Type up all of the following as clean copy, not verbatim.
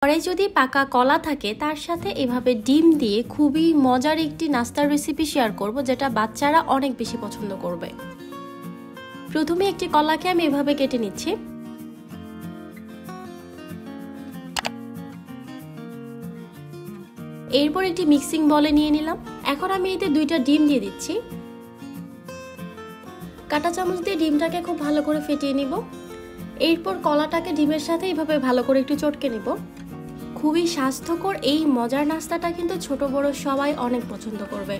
ঘরে যদি পাকা কলা থাকে তার সাথে এভাবে ডিম দিয়ে খুবই মজার একটি নাস্তার রেসিপি শেয়ার করব, যেটা বাচ্চারা অনেক বেশি পছন্দ করবে। প্রথমে একটি কলাকে আমি এভাবে কেটে নিচ্ছি। এরপর একটি মিক্সিং বলে নিয়ে নিলাম। এখন আমি এতে 2টা ডিম দিয়ে দিচ্ছি। কাঁটা চামচ দিয়ে ডিমটাকে খুব ভালো করে ফেটিয়ে নিব। এরপর কলাটাকে ডিমের সাথে এইভাবে ভালো করে একটু চটকে নিব। খুবই স্বাস্থ্যকর এই মজার নাস্তাটা কিন্তু ছোট বড় সবাই অনেক পছন্দ করবে।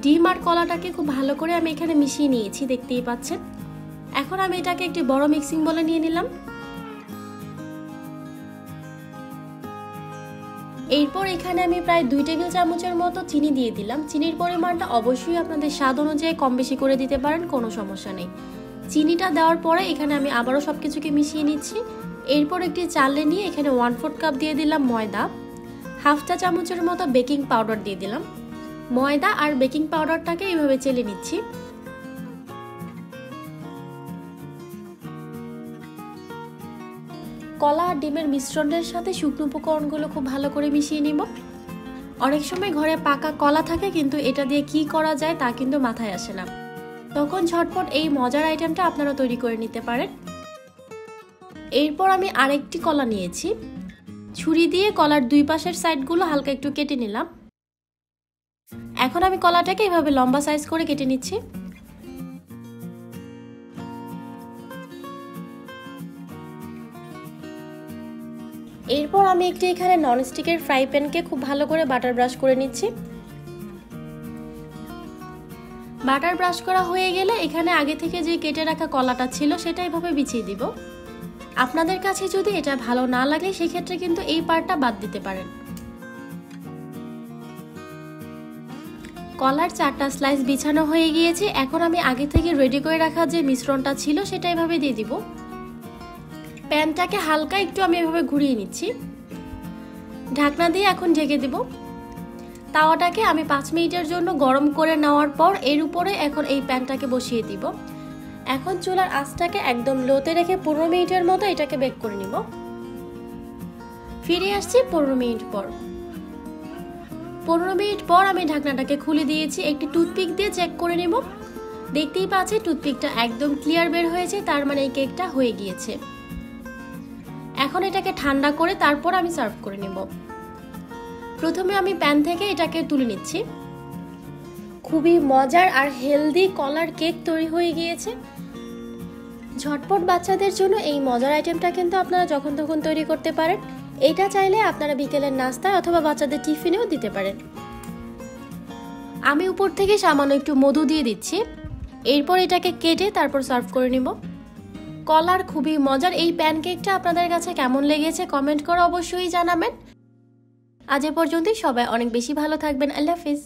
ডিম আর কলাটাকে খুব ভালো করে আমি এখানে মিশিয়ে নিয়েছি, দেখতেই পাচ্ছেন। এখন আমি এটাকে একটি বড় মিক্সিং বলে নিয়ে নিলাম। এরপর এখানে আমি প্রায় 2 টেবিল চামচের মতো চিনি দিয়ে দিলাম। চিনির পরিমাণটা অবশ্যই আপনাদের স্বাদ অনুযায়ী কম বেশি করে দিতে পারেন, কোনো সমস্যা নেই। চিনিটা দেওয়ার পরে এখানে আমি আবারও সবকিছুকে মিশিয়ে নিচ্ছি। এরপর একটি চালনি নিয়ে এখানে 1/4 কাপ দিয়ে দিলাম ময়দা, 1/2 চা চামচের মতো বেকিং পাউডার দিয়ে দিলাম। ময়দা আর বেকিং পাউডারটাকে এইভাবে চেলে নিচ্ছি। কলা আর ডিমের মিশ্রণের সাথে শুকনো উপকরণগুলো খুব ভালো করে মিশিয়ে নিব। অনেক সময় ঘরে পাকা কলা থাকে, কিন্তু এটা দিয়ে কি করা যায় তা কিন্তু মাথায় আসে না। তখন ঝটপট এই মজার আইটেমটা আপনারা তৈরি করে নিতে পারেন। এরপর আমি আরেকটি কলা নিয়েছি। ছুরি দিয়ে কলার 2 পাশের সাইডগুলো হালকা একটু কেটে নিলাম। এখন আমি কলাটাকে এভাবে লম্বা সাইজ করে কেটে নিচ্ছি। এরপর আমি একটি এখানে ননস্টিকের ফ্রাই প্যানকে খুব ভালো করে বাটার ব্রাশ করে নিচ্ছি। বাটার ব্রাশ করা হয়ে গেলে এখানে আগে থেকে যে কেটে রাখা কলাটা ছিল সেটা এভাবে বিছিয়ে দিব। আপনাদের কাছে যদি এটা ভালো না লাগে সেক্ষেত্রে কিন্তু এই পার্টটা বাদ দিতে পারেন। কলার 4টা স্লাইস বিছানো হয়ে গিয়েছে। এখন আমি আগে থেকে রেডি করে রাখা যে মিশ্রণটা ছিল সেটা এভাবে দিয়ে দিব। প্যানটাকে হালকা একটু আমি এভাবে ঘুরিয়ে নিচ্ছি। ঢাকনা দিয়ে এখন ঢেকে দিব। তাওয়াটাকে আমি 5 মিনিটের জন্য গরম করে নেওয়ার পর এর উপরে এখন এই প্যানটাকে বসিয়ে দিব। এখন চুলার আঁচটাকে একদম লোতে রেখে 15 মিনিটের মতো এটাকে বেক করে নিব। ফিরে আসছি 15 মিনিট পর। 15 মিনিট পর আমি ঢাকনাটাকে খুলে দিয়েছি। একটি টুথপিক দিয়ে চেক করে নেব। দেখতেই পাচ্ছি টুথপিকটা একদম ক্লিয়ার বের হয়েছে, তার মানে এই কেকটা হয়ে গিয়েছে। এখন এটাকে ঠান্ডা করে তারপর আমি সার্ভ করে নেব। প্রথমে আমি প্যান থেকে এটাকে তুলে নিচ্ছি। খুবই মজার আর হেলদি কলার কেক তৈরি হয়ে গিয়েছে। ঝটপট বাচ্চাদের জন্য এই মজার আইটেমটা কিন্তু আপনারা যখন তখন তৈরি করতে পারেন। এটা চাইলে আপনারা বিকেলের নাস্তায় অথবা বাচ্চাদের টিফিনেও দিতে পারেন। আমি উপর থেকে সামান্য একটু মধু দিয়ে দিচ্ছি। এরপর এটাকে কেটে তারপর সার্ভ করে নিব। কলার খুবই মজার এই প্যানকেকটা আপনাদের কাছে কেমন লেগেছে কমেন্ট করে অবশ্যই জানাবেন। আজ এ পর্যন্তই। সবাই অনেক বেশি ভালো থাকবেন। আল্লাহ হাফেজ।